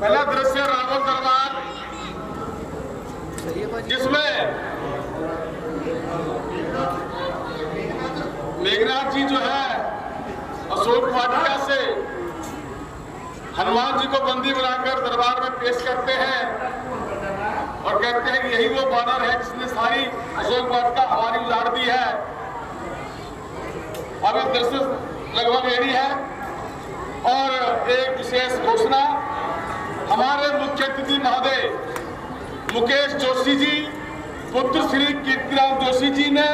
पहला दृश्य रावण दरबार, जिसमें मेघनाथ जी जो है अशोक वाटिका से हनुमान जी को बंदी बनाकर दरबार में पेश करते हैं और कहते हैं कि यही वो बानर है जिसने सारी अशोक वाटिका हमारी उजाड़ दी है। अब ये दृश्य लगभग यही है। और एक विशेष घोषणा, हमारे मुख्य अतिथि महोदय मुकेश जोशी जी, पुत्र श्री कीर्तिराम जोशी जी ने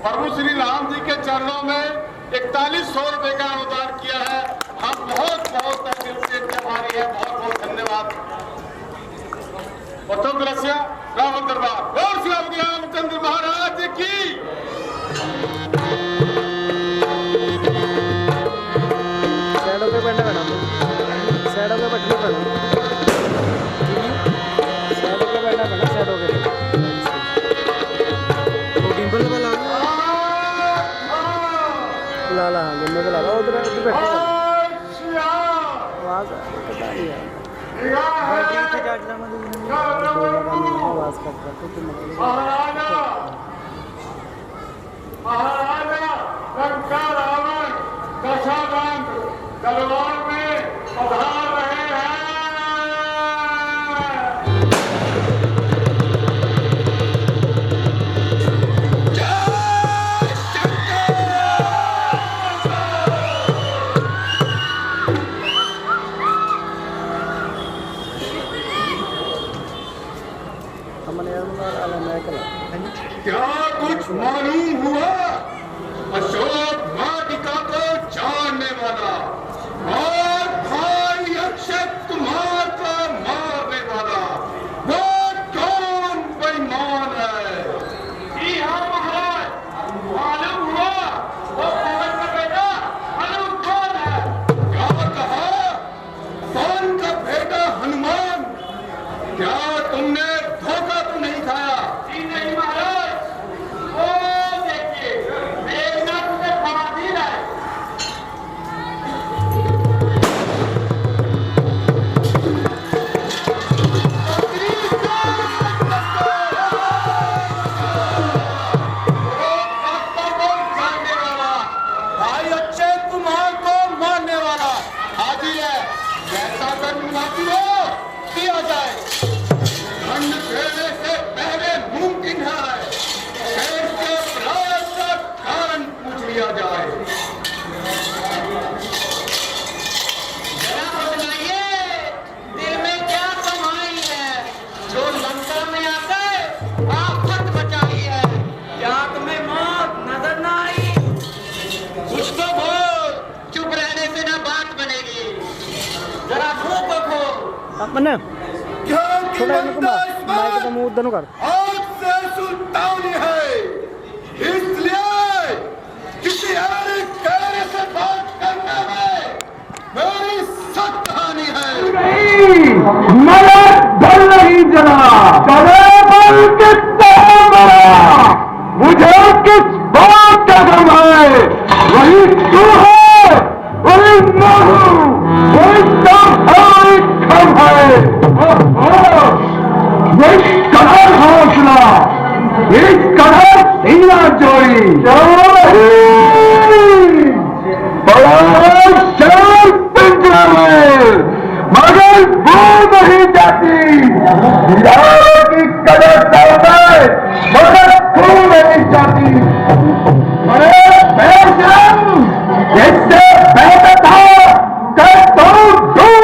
प्रभु श्री राम जी के चरणों में 4100 रुपए का अनुदान किया है। हम बहुत बहुत दिल से आभारी है, बहुत बहुत धन्यवाद। प्रथम दृश्य रावण दरबार और श्री रामचंद्र महाराज की। शैडो पे बैठना पड़ा, शैडो पे बैठना पड़ा, शैडो पे बैठना पड़ा, शैडो पे वो गिम्बल पे ला ला गिम्बल पे ला उधर उधर बैठो आवाज पता नहीं है बैटरी कितने चार्ज लगा दूँ आवाज करता कुछ मतलब महाराजा रावण दशानंद दरबार में पधार रहे हैं। क्या कुछ मालूम हुआ? अशोक वाटिका को जानने वाला और भाई अक्षय कुमार को मारने वाला वो कौन बेईमान है? जी हाँ महाराज, मालूम हुआ वो पवन का बेटा हनुमान कौन है? क्या कहा? पवन का बेटा हनुमान? क्या तुमने धोखा तो नहीं खाया? जी नहीं महाराज। अपने छोटा माइक का मुंह उधर कर। आपसे सुल्तानी है, इसलिए किसी और कहने से बात करने में मेरी सख्त हानि है। मेरा डर नहीं जला, डरे बल कितना मरा, मुझे किस बात का गम है? वही तू है, वही मैं हूँ, वही सब है, कम है। इस कदर हौसला, इस कदर सीना जोड़ी, बड़ा शर पिंजरा में मगर वो नहीं जाती। यारों की कदर करता है मगर तू नहीं जाती। अरे बेशरम, इससे बेहतर था कि तू दूर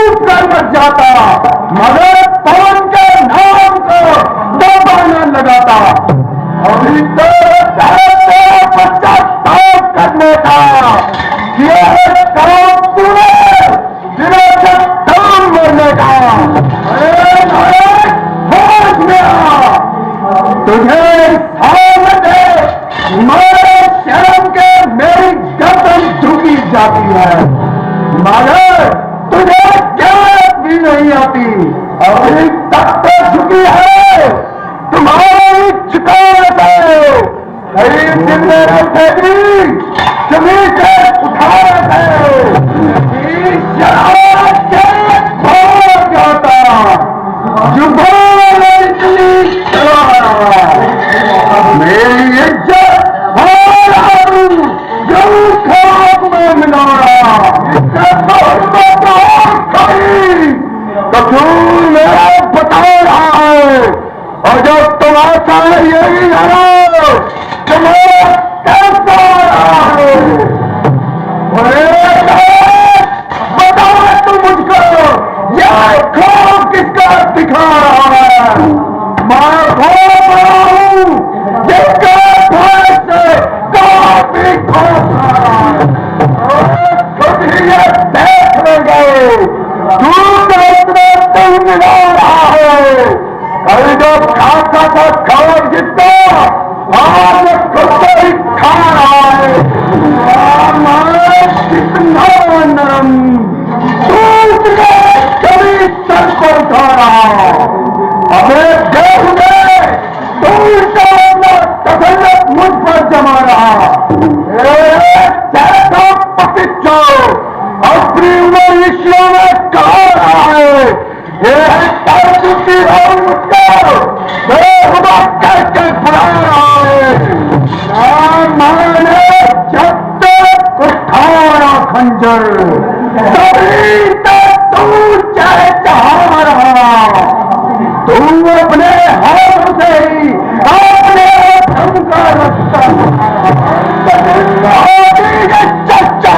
पार्टी अभी तक तो झुकी है, तुम्हारी शिकायत है। कई जिम्मे रखेगी, जमीन से उठा रहे भाग जाता जुबान इतनी चला मेरी इज्जत खाक में मिलाया कसूर मेरा बता रहा है। और जब तुम आता है यही है तुम्हारा कैसा रहा है। बता तू मुझको यह खाक किसका दिखा रहा है। मैं घूम रहा हूं जिसके भय से काफी खोस रहा है। खुद ही ये देख लेंगे दूध तुम मिला रहा है। कल जब खाता था खाक जिसका आज खुद को ही खा रहा है। कितना नरम दूध में कभी सर को उठा रहा हमें देखने दूर का तसल्लुत मुझ पर जमा रहा। पतिचो अपनी मनुष्यों में कहा रहा है ये बेहुदा करके बुला रहा है। मैंने जब तक उठाया खंजर तभी तक तू चाह रहा। तू अपने हाथ से ही अपने धर्म का रखता चच्चा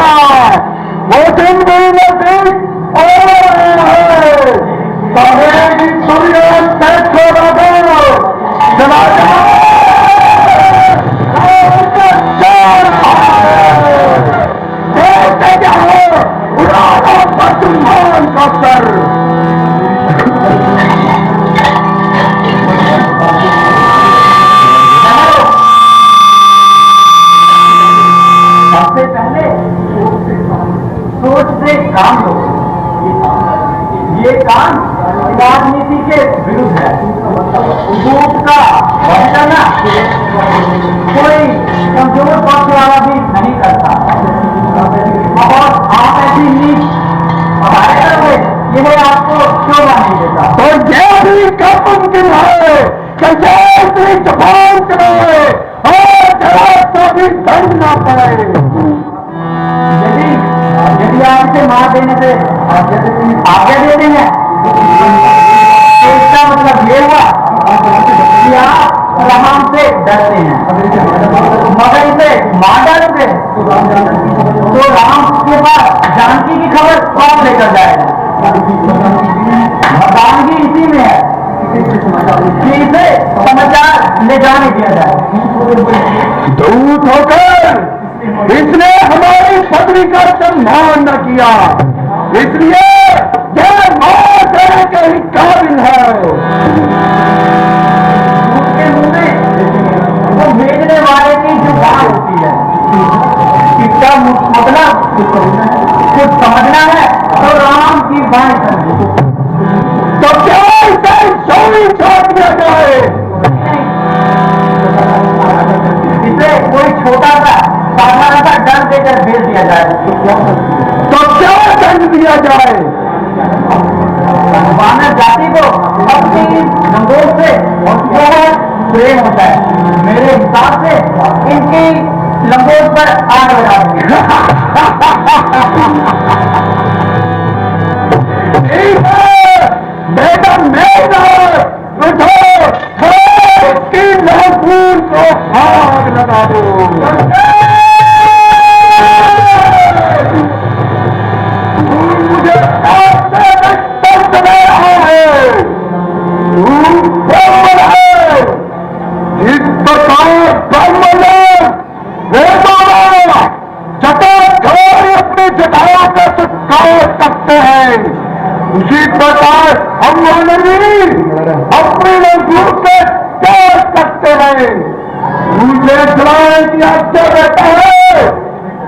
वो दिन भी नजदीक कहेगी सूर्य से छोड़ा दो चला देखते जाओ उड़ाना बदमान का सर। सबसे पहले सोच से काम लो। ये काम राजनीति के विरुद्ध है। वोट का बढ़ना कोई कमजोर पक्ष वाला भी नहीं करता। और आप ऐसी नीच यह आपको क्यों नहीं देता। तो यह भी कब मुमकिन है कि इतनी जबान चलाए और जरा सा भी दंड ना पड़े। यदि आप इसे मार देने से आगे देते हैं तो इसका मतलब ये हुआ कि आप राम से डरते हैं। मगर इसे मार डालोगे तो राम के पास जानकी की खबर कौन लेकर जाएगा। मर्दानगी इसी में है कि इसे समाचार ले जाने दिया जाए। दूत होकर इसने हमारी पत्नी का सम्मान न किया, इसलिए यह मार देने के ही काबिल है। उसके मुंह में वो भेजने वाले की जो बात होती है इसका मतलब कुछ समझना है तो राम की बात तो क्या इसे सोई छोड़ दिया जाए। इसे कोई छोटा सा साधारण सा दंड देकर भेज दिया जाए तो क्या दंड दिया जाए। मानव जाति को अपनी लंगोट से बहुत प्रेम होता है। मेरे हिसाब से इनकी लंगोट पर आग लगा देंगे। बेटा मेरा उठो इसकी लहून को आग लगा दो। मुझे दर्द दे रहा है इस प्रकार ब्रह्म अपनी जटाओं का सत्कार करते हैं। उसी प्रकार हम मानवी अपने लंगूर से प्यार करते हैं। मुझे जलाने की आज्ञा देता है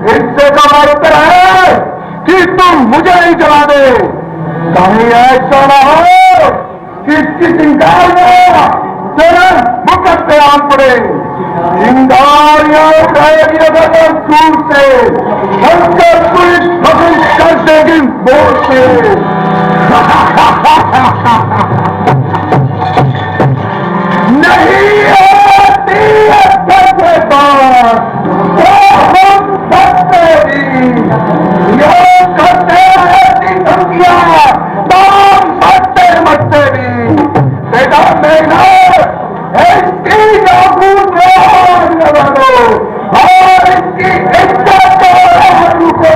इससे का मतलब है कि तुम मुझे ही जला दे। कहीं ऐसा ना हो कि इसकी चिंगार में तेरे मुकट पे आ पड़े। चिंगारियां उठाएगी अगर दूर से, हल्कर पुलिस फसल कर देगी बोर से। नहीं आती है सबसे बात तो हम सकते ही ये करते रहती धमकियां ताम मरते मरते भी बेटा मेघना इसकी नाबूद लगा दो और इसकी इज्जत को हरू को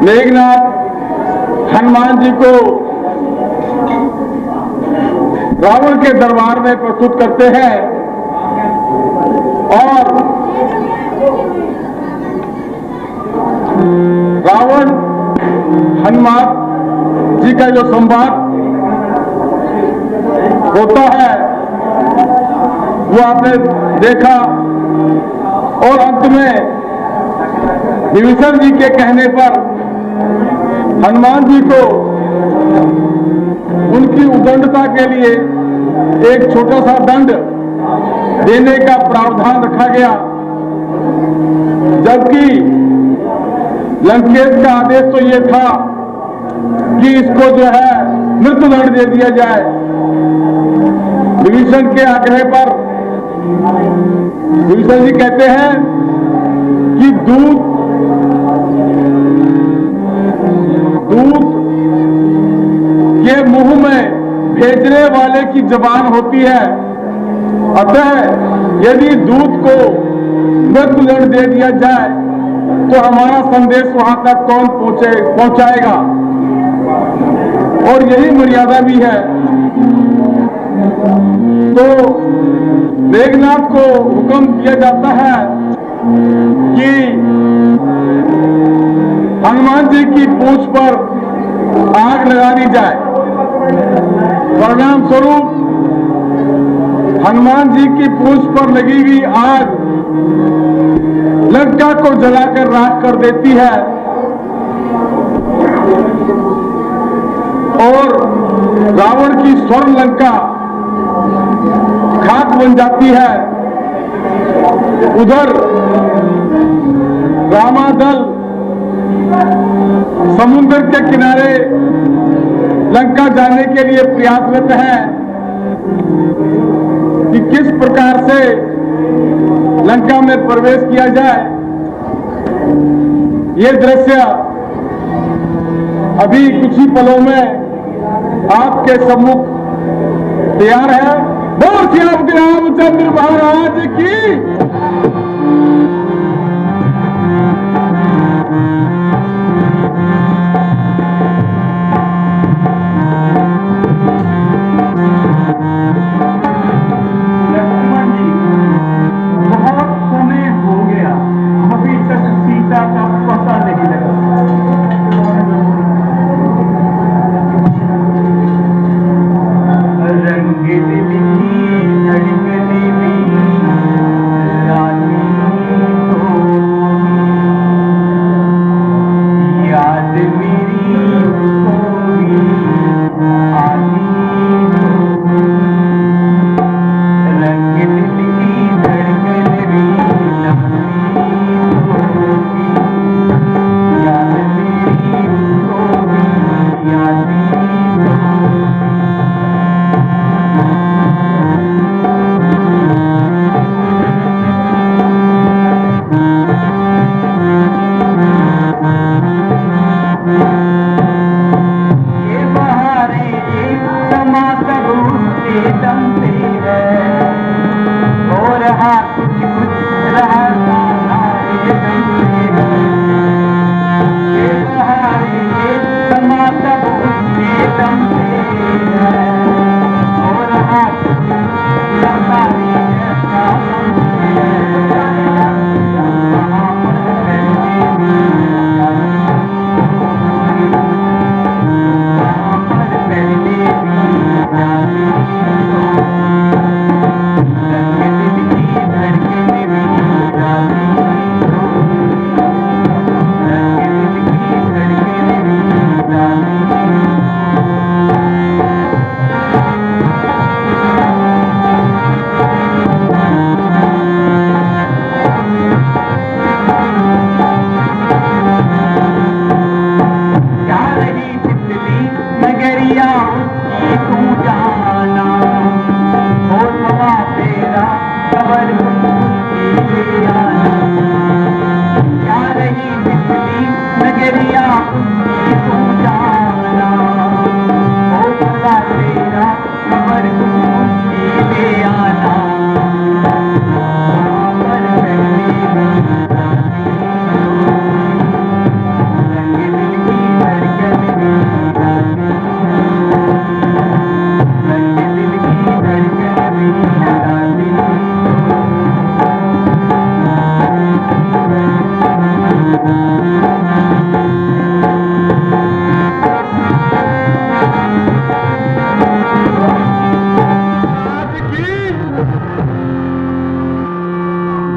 मेघनाथ हनुमान जी को रावण के दरबार में प्रस्तुत करते हैं और रावण हनुमान जी का जो संवाद होता है वो आपने देखा और अंत में विभीषण जी के कहने पर हनुमान जी को उनकी उद्दंडता के लिए एक छोटा सा दंड देने का प्रावधान रखा गया, जबकि लंकेश का आदेश तो ये था कि इसको जो है मृत्युदंड दे दिया जाए। विभीषण के आग्रह पर विभीषण जी कहते हैं कि दूध के मुंह में भेजने वाले की जबान होती है, अतः यदि दूध को मृत्युदंड दे दिया जाए तो हमारा संदेश वहां तक कौन पहुंचाएगा, और यही मर्यादा भी है। तो मेघनाथ को हुक्म दिया जाता है कि हनुमान जी की पूंछ पर आग लगा दी जाए। परिणाम स्वरूप हनुमान जी की पूंछ पर लगी हुई आग लंका को जलाकर राख कर देती है और रावण की स्वर्ण लंका खाक बन जाती है। उधर रामादल समुद्र के किनारे लंका जाने के लिए प्रयासरत है कि किस प्रकार से लंका में प्रवेश किया जाए। ये दृश्य अभी कुछ ही पलों में आपके सम्मुख तैयार है। बोल श्री रामचंद्र महाराज की।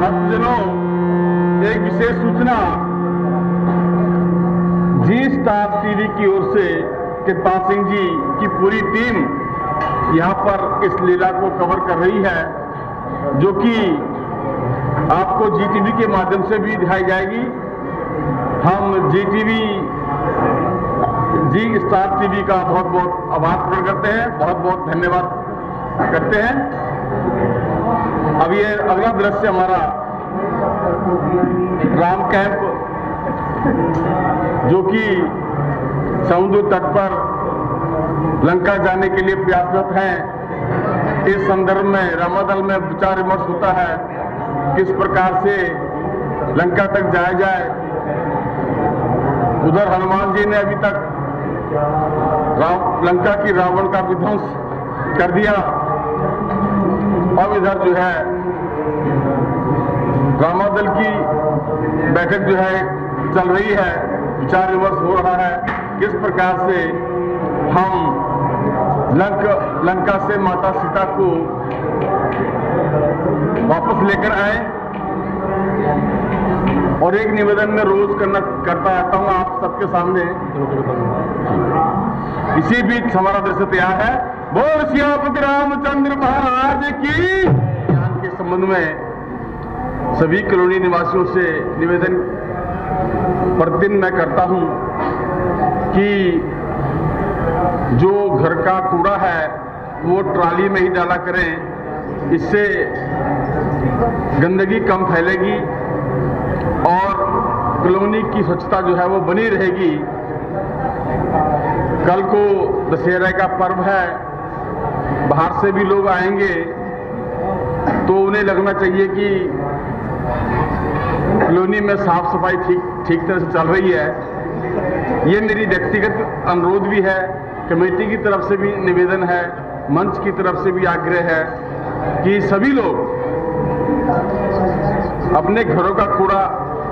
भक्तजनों, एक विशेष सूचना जी स्टार टीवी की ओर से कृपाल सिंह जी की पूरी टीम यहां पर इस लीला को कवर कर रही है, जो कि आपको जी टीवी के माध्यम से भी दिखाई जाएगी। हम जी स्टार टीवी का बहुत बहुत आभार प्रकट करते हैं, बहुत बहुत धन्यवाद करते हैं। अब ये अगला दृश्य हमारा राम कैंप, जो कि समुद्र तट पर लंका जाने के लिए प्रयासरत हैं। इस संदर्भ में रामादल में विचार विमर्श होता है, किस प्रकार से लंका तक जाया जाए। उधर हनुमान जी ने अभी तक लंका की रावण का विध्वंस कर दिया। अब इधर जो है रामादल की बैठक जो है चल रही है, विचार विमर्श हो रहा है, किस प्रकार से हम लंका से माता सीता को वापस लेकर आए। और एक निवेदन में रोज करता आता हूं आप सबके सामने। इसी बीच हमारा दृश्य तैयार है। बोल सियापति रामचंद्र महाराज की। ज्ञान के संबंध में सभी कॉलोनी निवासियों से निवेदन प्रतिदिन मैं करता हूं कि जो घर का कूड़ा है वो ट्राली में ही डाला करें, इससे गंदगी कम फैलेगी और कॉलोनी की स्वच्छता जो है वो बनी रहेगी। कल को दशहरा का पर्व है, बाहर से भी लोग आएंगे, तो उन्हें लगना चाहिए कि कॉलोनी में साफ सफाई ठीक तरह से चल रही है। ये मेरी व्यक्तिगत अनुरोध भी है, कमेटी की तरफ से भी निवेदन है, मंच की तरफ से भी आग्रह है कि सभी लोग अपने घरों का कूड़ा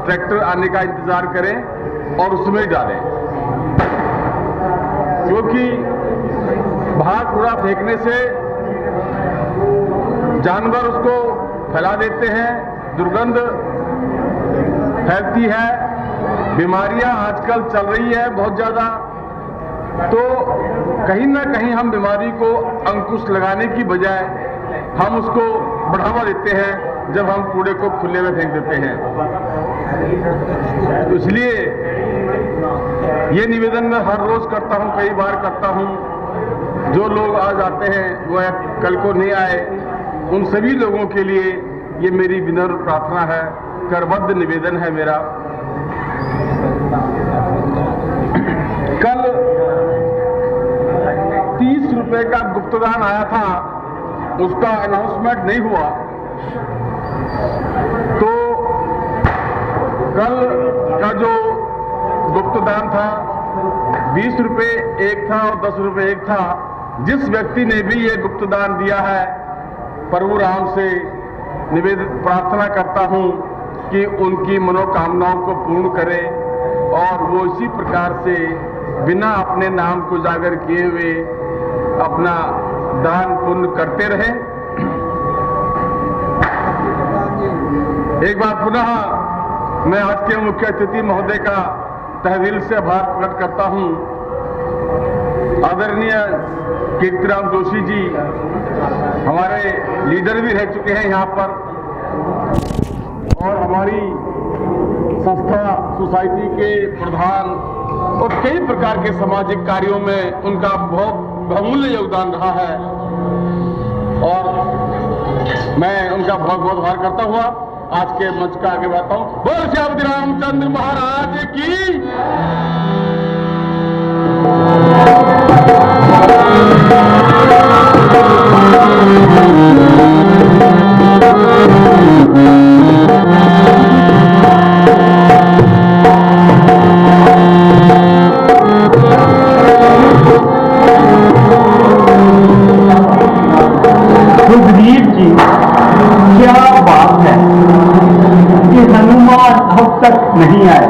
ट्रैक्टर आने का इंतजार करें और उसमें डालें, क्योंकि बाहर कूड़ा फेंकने से जानवर उसको फैला देते हैं, दुर्गंध फैलती है, बीमारियां आजकल चल रही है बहुत ज्यादा। तो कहीं ना कहीं हम बीमारी को अंकुश लगाने की बजाय हम उसको बढ़ावा देते हैं जब हम कूड़े को खुले में फेंक देते हैं। तो इसलिए ये निवेदन मैं हर रोज करता हूं, कई बार करता हूं। जो लोग आज आते हैं वो कल को नहीं आए, उन सभी लोगों के लिए ये मेरी विनम्र प्रार्थना है, करबद्ध निवेदन है मेरा। कल 30 रुपए का गुप्तदान आया था, उसका अनाउंसमेंट नहीं हुआ, तो कल का जो गुप्तदान था 20 रुपए एक था और 10 रुपए एक था। जिस व्यक्ति ने भी ये गुप्तदान दिया है, प्रभु राम से निवेदित प्रार्थना करता हूं कि उनकी मनोकामनाओं को पूर्ण करें और वो इसी प्रकार से बिना अपने नाम को उजागर किए हुए अपना दान पुण्य करते रहे। एक बार पुनः मैं आज के मुख्य अतिथि महोदय का तहे दिल से आभार प्रकट करता हूं। आदरणीय कीर्तिराम जोशी जी हमारे लीडर भी रह चुके हैं यहाँ पर, और हमारी संस्था सोसाइटी के प्रधान और कई प्रकार के सामाजिक कार्यों में उनका बहुत बहुमूल्य योगदान रहा है, और मैं उनका बहुत बहुत आभार करता हुआ आज के मंच का आगे बढ़ता हूं। बोल श्री रामचंद्र महाराज की। सुखदीप जी, क्या बात है कि हनुमान अब तक नहीं आए।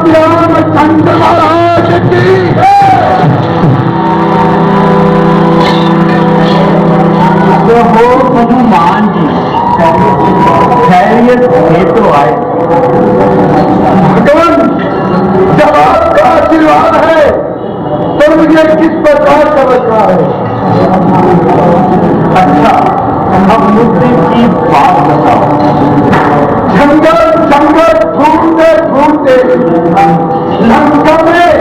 रामचंद्र महाराज की समुद्र की बात बताओ। जंगल जंगल ढूंढते ढूंढते लंका में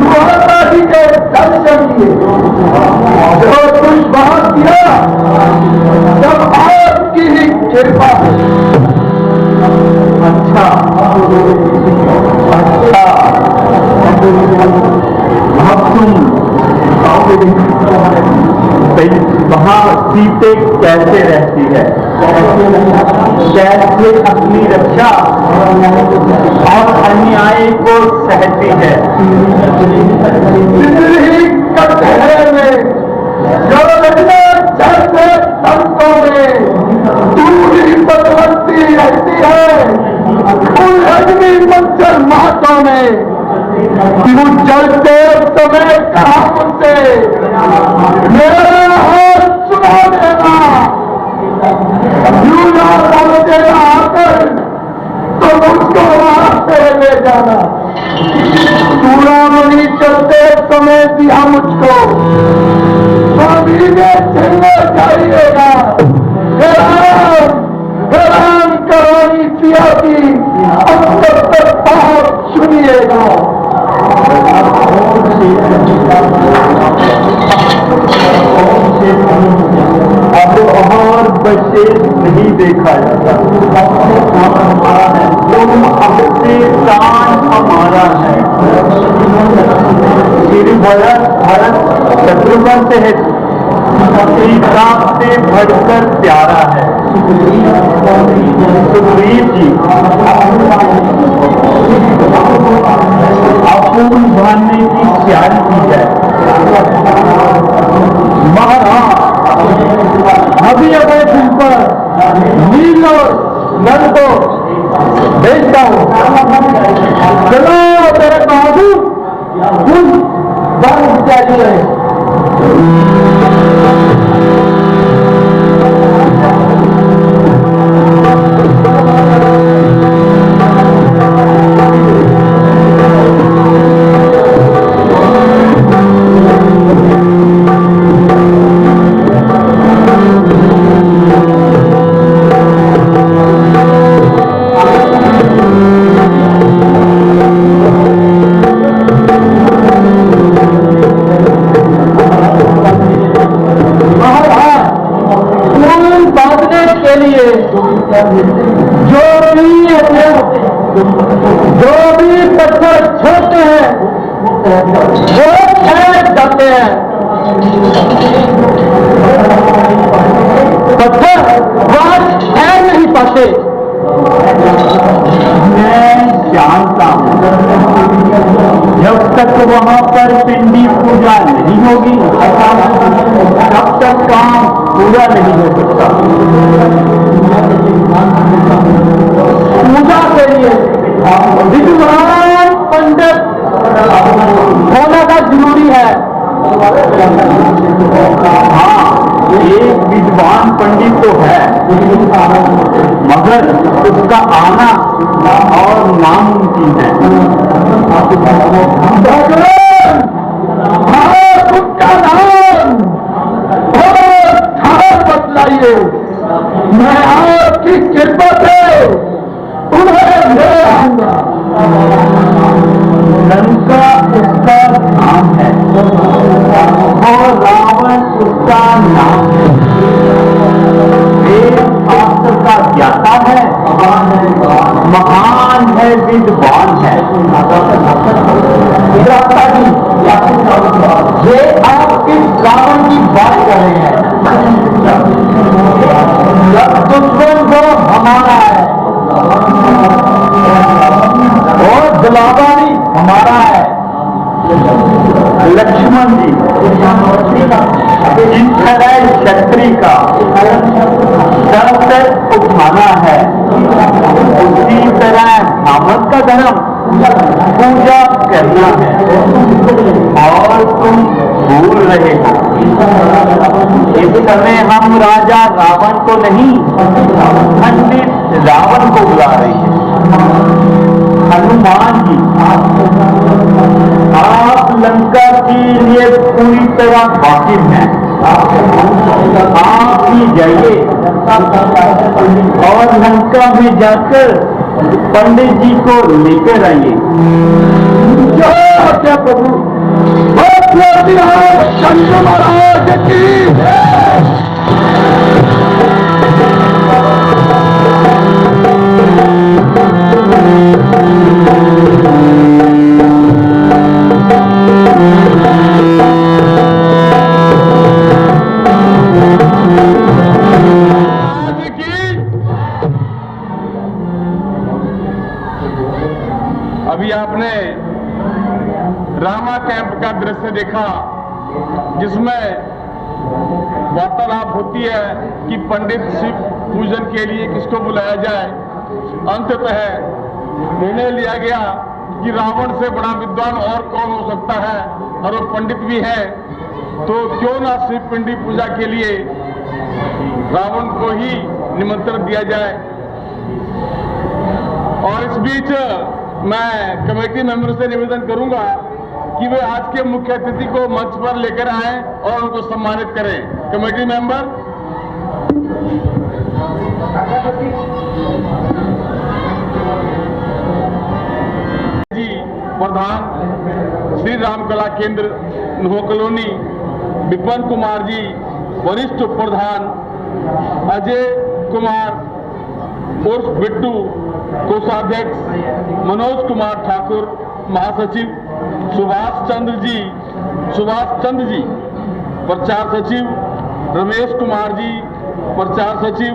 माता जी के दर्शन किए। जो कुछ बात किया सब आपकी ही कृपा है। अच्छा अच्छा, अब तुम वहां सीते कैसे रहती है, कैसे अपनी रक्षा और अन्याय को सहती है। जिंदगी कटहरे में जो चलते संतों में दूरी बदलती रहती है। उलझनी मंचर मातों में तू चलते समय कहा मुझसे मेरा हाथ सुना देना। यूं ना समझेगा आकर तो मुझको वहां से ले जाना। चूड़ामणि चलते समय दिया मुझको स्वामी ने चलना चाहिएगा। हैरान करानी पिया की अब तक बात सुनिएगा। अब और बच्चे नहीं देखा जाता। तुम हमसे प्राण हमारा है। श्री भरत शत्रुघ्न से सीता से बढ़कर प्यारा है। सुग्रीव जी अपूर्ण भाने की प्यारी की है। महाराज अभी अभी तुम पर नीलो नल को भेजता हूँ। चलो तेरे बहादुर कुछ बंद चाहिए। जो भी पत्थर छोटे हैं वो ठहर जाते हैं। पत्थर वहां ठहर नहीं पाते। मैं जानता हूं जब तक वहां पर पिंडी पूजा नहीं होगी तब तक काम पूरा नहीं हो सकता। पूजा के लिए विद्वान पंडित होना का जरूरी है। हाँ, एक विद्वान पंडित तो है मगर उसका आना और नामुमकिन है। भगवान उनका नाम और बतलाइए। मैं आपकी कृपा से उन्हें ले आऊंगा। लंका उसका नाम है और रावण उसका नाम है। वेद शास्त्र का ज्ञाता है, महान है, विद्वान है। ये आप किस रावण की बात कर रहे हैं? दुश्मन को हमारा है और जलावानी हमारा है। लक्ष्मण जी जिस तरह क्षत्रिय का सर उठाना है उसी तरह ब्राह्मण का धर्म पूजा करना है। और तुम भूल रहे हो इस समय हम राजा रावण को नहीं पंडित रावण को बुला रही है। हनुमान जी आप लंका के लिए पूरी तरह वाकिफ हैं। आप ही जाइए लंका में जाकर पंडित जी को लेकर आइए। जय हत्या प्रभु, शंकर महाराज की जय। अभी आपने रामा कैंप का दृश्य देखा, जिसमें वार्तालाप होती है कि पंडित शिव पूजन के लिए किसको बुलाया जाए। अंततः निर्णय लिया गया कि रावण से बड़ा विद्वान और कौन हो सकता है, और वो पंडित भी है, तो क्यों ना शिव पिंडी पूजा के लिए रावण को ही निमंत्रण दिया जाए। और इस बीच मैं कमेटी मेंबर से निवेदन करूंगा कि वे आज के मुख्य अतिथि को मंच पर लेकर आएं और उनको सम्मानित करें। Committee member. जी प्रधान श्री राम कला केंद्र न्हो कॉलोनी, विपिन कुमार जी वरिष्ठ प्रधान, अजय कुमार उर्फ बिट्टू कोषाध्यक्ष, मनोज कुमार ठाकुर महासचिव, सुभाष चंद्र जी प्रचार सचिव, रमेश कुमार जी प्रचार सचिव,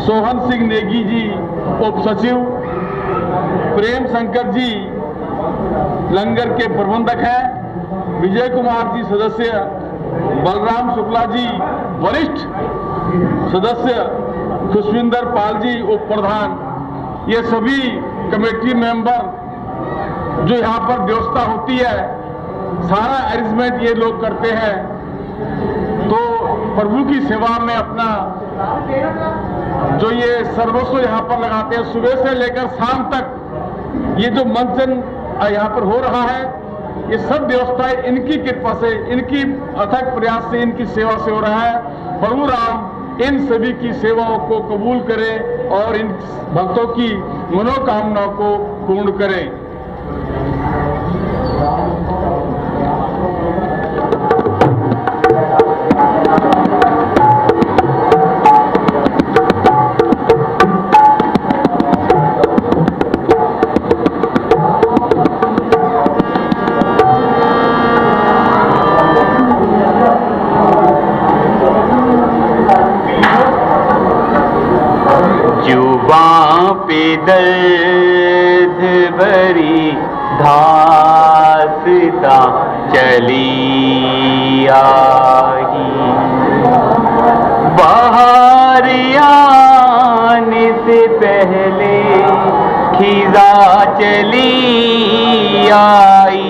सोहन सिंह नेगी जी उप सचिव, प्रेम शंकर जी लंगर के प्रबंधक हैं, विजय कुमार जी सदस्य, बलराम शुक्ला जी वरिष्ठ सदस्य, खुशविंदर पाल जी उप प्रधान, ये सभी कमेटी मेंबर जो यहाँ पर व्यवस्था होती है, सारा अरेंजमेंट ये लोग करते हैं। तो प्रभु की सेवा में अपना जो ये सर्वस्व यहाँ पर लगाते हैं, सुबह से लेकर शाम तक ये जो मंचन यहाँ पर हो रहा है, ये सब व्यवस्थाएं इनकी कृपा से, इनकी अथक प्रयास से, इनकी सेवा से हो रहा है। प्रभु राम इन सभी की सेवाओं को कबूल करें और इन भक्तों की मनोकामनाओं को पूर्ण करें। दर्द भरी धासता चली आई, बाहर आने से पहले खिजा चली आई,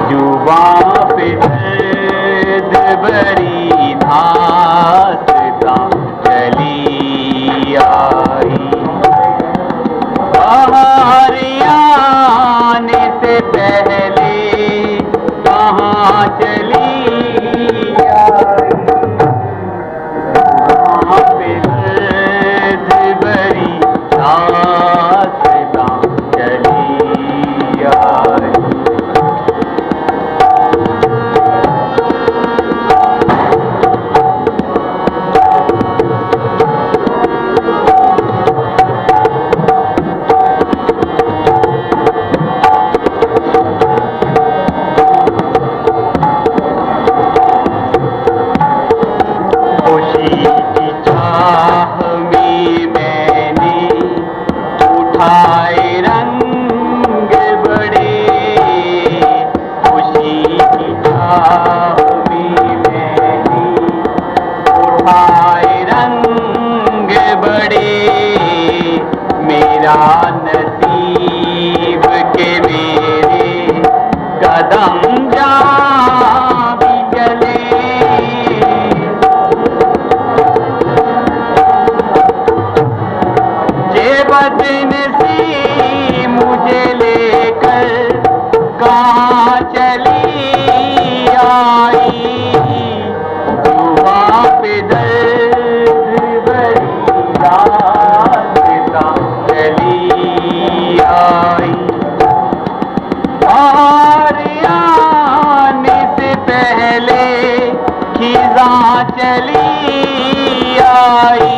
जुबां पे दर्द भरी धासता चली आई, बाहर आने से पहले कहाँ चली आई, वहाँ पे दर्द भरी दास्तां चली आई। नसीब के मेरे कदम जा भी चले, जे बदनसीब मुझे लेकर कहाँ चली आई, जुबां पे दर्द भरी चली आई,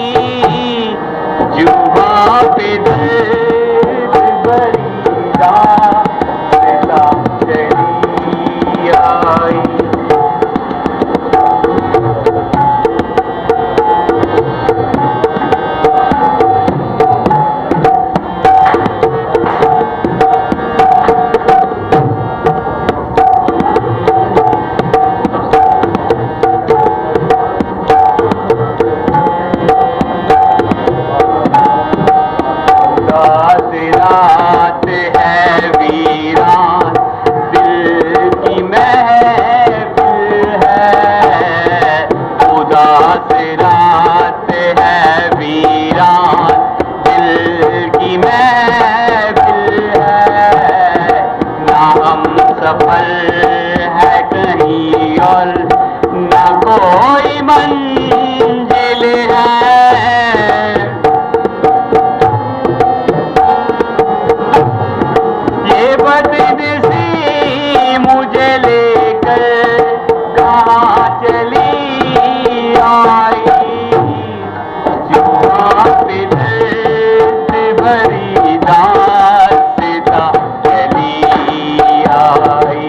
जुबां पे दर्द भरी दास्तां चली आई। रात है वीरान, दिल की महफिल है, उदास रात है वीरान, दिल की महफिल है, ना हम सफल है कहीं और ना कोई मंजिल है। बदनसीब मुझे लेकर कहाँ चली आई, जुबां पे दर्द भरी दास्तां चली आई।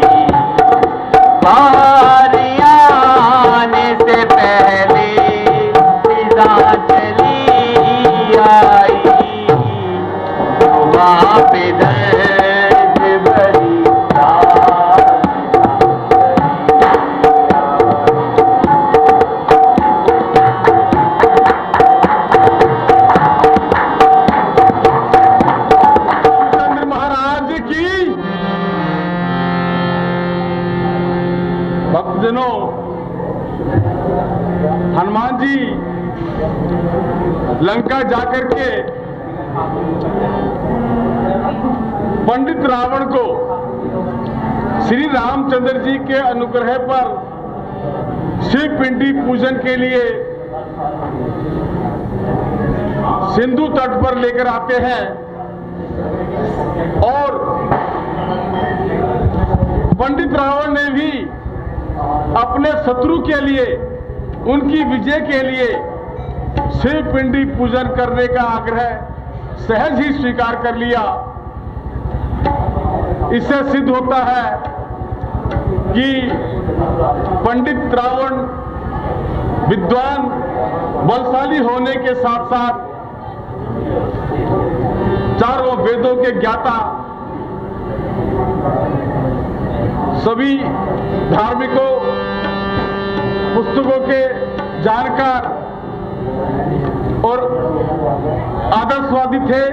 बाहर आने से पहले फिजा चली आई, जुबां पे दर्द भक्तजनों, हनुमान जी लंका जाकर के पंडित रावण को श्री रामचंद्र जी के अनुग्रह पर शिव पिंडी पूजन के लिए सिंधु तट पर लेकर आते हैं और पंडित रावण ने भी अपने शत्रु के लिए, उनकी विजय के लिए शिव पिंडी पूजन करने का आग्रह सहज ही स्वीकार कर लिया। इससे सिद्ध होता है कि पंडित रावण विद्वान बलशाली होने के साथ साथ चारों वेदों के ज्ञाता, सभी धार्मिकों पुस्तकों के जानकार और आदर्शवादी थे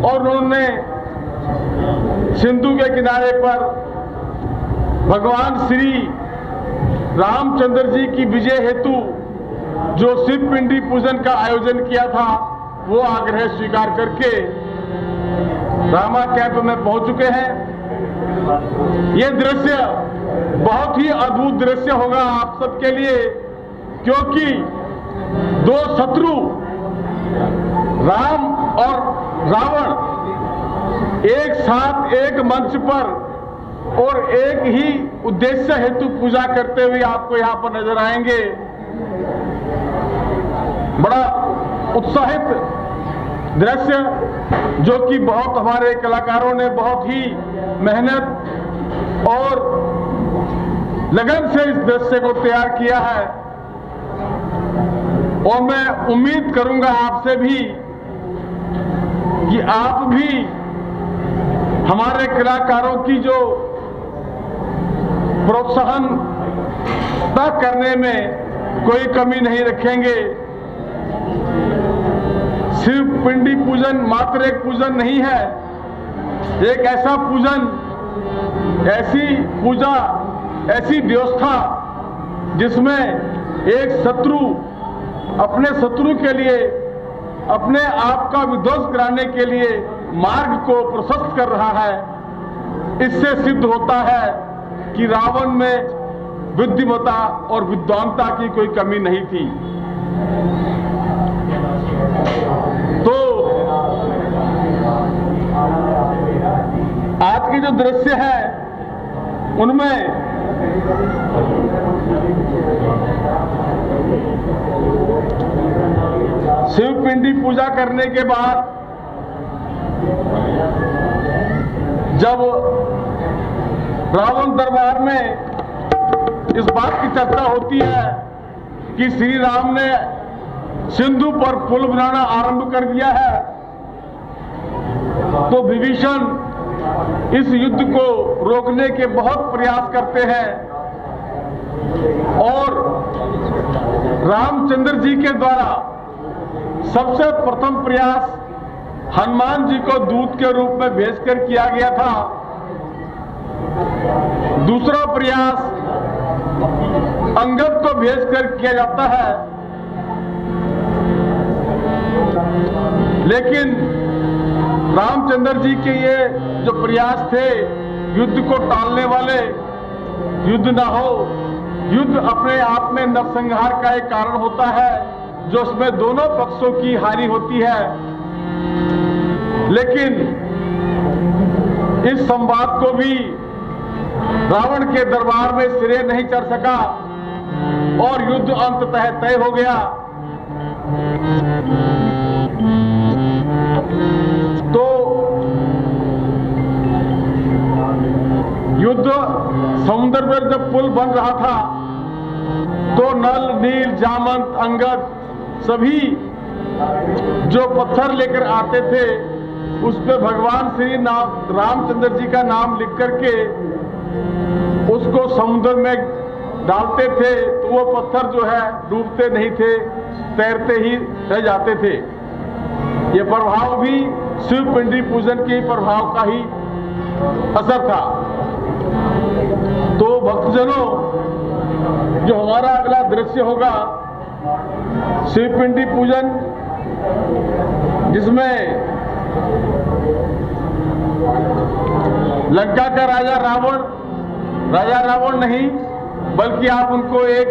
और उन्होंने सिंधु के किनारे पर भगवान श्री रामचंद्र जी की विजय हेतु जो शिव पिंडी पूजन का आयोजन किया था, वो आग्रह स्वीकार करके रामा कैंप में पहुंच चुके हैं। ये दृश्य बहुत ही अद्भुत दृश्य होगा आप सबके लिए, क्योंकि दो शत्रु राम और रावण एक साथ एक मंच पर और एक ही उद्देश्य हेतु पूजा करते हुए आपको यहां पर नजर आएंगे। बड़ा उत्साहित दृश्य, जो कि बहुत हमारे कलाकारों ने बहुत ही मेहनत और लगन से इस दृश्य को तैयार किया है। और मैं उम्मीद करूंगा आपसे भी कि आप भी हमारे कलाकारों की जो प्रोत्साहन करने में कोई कमी नहीं रखेंगे। शिव पिंडी पूजन मात्र एक पूजन नहीं है, एक ऐसा पूजन, ऐसी पूजा, ऐसी व्यवस्था जिसमें एक शत्रु अपने शत्रु के लिए, अपने आप का विध्वंस कराने के लिए मार्ग को प्रशस्त कर रहा है। इससे सिद्ध होता है कि रावण में बुद्धिमत्ता और विद्वानता की कोई कमी नहीं थी। तो आज के जो दृश्य है उनमें शिव पिंडी पूजा करने के बाद जब रावण दरबार में इस बात की चर्चा होती है कि श्री राम ने सिंधु पर पुल बनाना आरंभ कर दिया है, तो विभीषण इस युद्ध को रोकने के बहुत प्रयास करते हैं और रामचंद्र जी के द्वारा सबसे प्रथम प्रयास हनुमान जी को दूत के रूप में भेजकर किया गया था। दूसरा प्रयास अंगद को भेजकर किया जाता है, लेकिन रामचंद्र जी के ये जो प्रयास थे युद्ध को टालने वाले, युद्ध ना हो, युद्ध अपने आप में नरसंहार का एक कारण होता है जो उसमें दोनों पक्षों की हानि होती है, लेकिन इस संवाद को भी रावण के दरबार में सिरे नहीं चढ़ सका और युद्ध अंततः तय हो गया। तो युद्ध समुद्र पर जब पुल बन रहा था तो नल, नील, जामंत, अंगद सभी जो पत्थर लेकर आते थे उस पे भगवान श्री रामचंद्र जी का नाम लिख करके उसको समुद्र में डालते थे, तो वो पत्थर जो है डूबते नहीं थे, तैरते ही रह जाते थे। ये प्रभाव भी शिव पिंडी पूजन के प्रभाव का ही असर था। तो भक्तजनों, जो हमारा अगला दृश्य होगा शिव पिंडी पूजन, जिसमें लंका का राजा रावण नहीं बल्कि आप उनको एक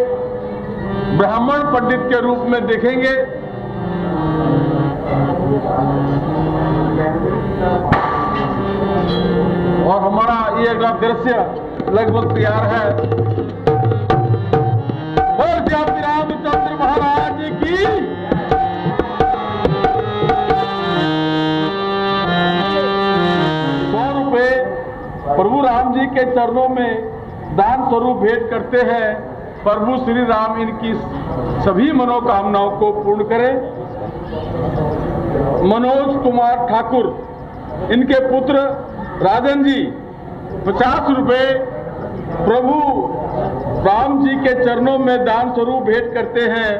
ब्राह्मण पंडित के रूप में देखेंगे। और हमारा ये अगला दृश्य लगभग तैयार है। बोल श्री रामचंद्र महाराज की। 100 रुपए प्रभु राम जी के चरणों में दान स्वरूप भेंट करते हैं। प्रभु श्री राम इनकी सभी मनोकामनाओं को पूर्ण करें। मनोज कुमार ठाकुर, इनके पुत्र राजन जी 50 रुपए प्रभु राम जी के चरणों में दान स्वरूप भेंट करते हैं।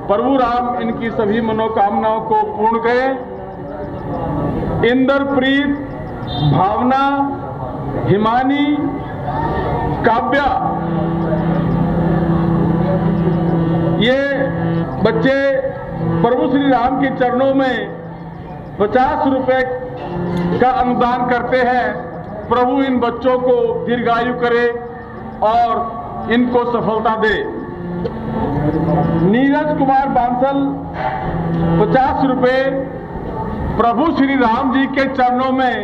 प्रभु राम इनकी सभी मनोकामनाओं को पूर्ण करें। इंद्रप्रीत, भावना, हिमानी, काव्या, ये बच्चे प्रभु श्री राम के चरणों में 50 रुपए का अनुदान करते हैं। प्रभु इन बच्चों को दीर्घायु करे और इनको सफलता दे। नीरज कुमार बांसल 50 रुपए प्रभु श्री राम जी के चरणों में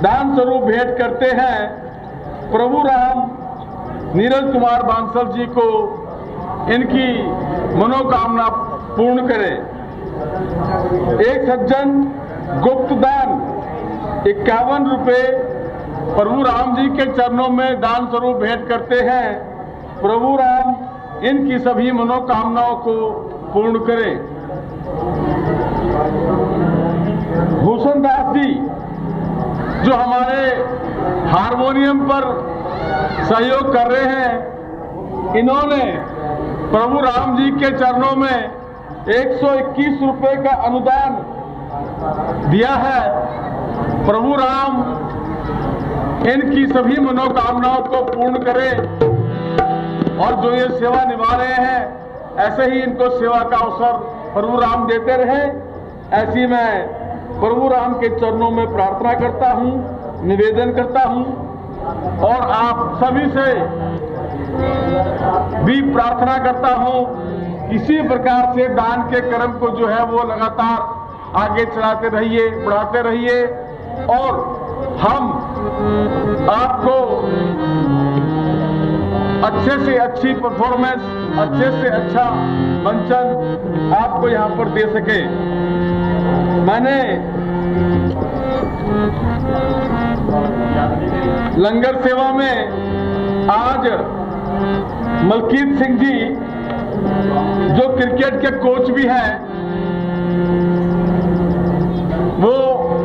दान स्वरूप भेंट करते हैं। प्रभु राम नीरज कुमार बांसल जी को इनकी मनोकामना पूर्ण करें। एक सज्जन गुप्त दान 51 रुपए प्रभु राम जी के चरणों में दान स्वरूप भेंट करते हैं। प्रभु राम इनकी सभी मनोकामनाओं को पूर्ण करें। भूषण दास जी, जो हमारे हारमोनियम पर सहयोग कर रहे हैं, इन्होंने प्रभु राम जी के चरणों में 121 रुपए का अनुदान दिया है। प्रभु राम इनकी सभी मनोकामनाओं को पूर्ण करें और जो ये सेवा निभा रहे हैं ऐसे ही इनको सेवा का अवसर प्रभु राम देते रहे। ऐसी मैं प्रभु राम के चरणों में प्रार्थना करता हूँ, निवेदन करता हूँ और आप सभी से भी प्रार्थना करता हूँ किसी प्रकार से दान के कर्म को जो है वो लगातार आगे चलाते रहिए, बढ़ाते रहिए और हम आपको अच्छे से अच्छी परफॉर्मेंस, अच्छे से अच्छा मंचन आपको यहाँ पर दे सके। मैंने लंगर सेवा में आज मलकीत सिंह जी जो क्रिकेट के कोच भी हैं, वो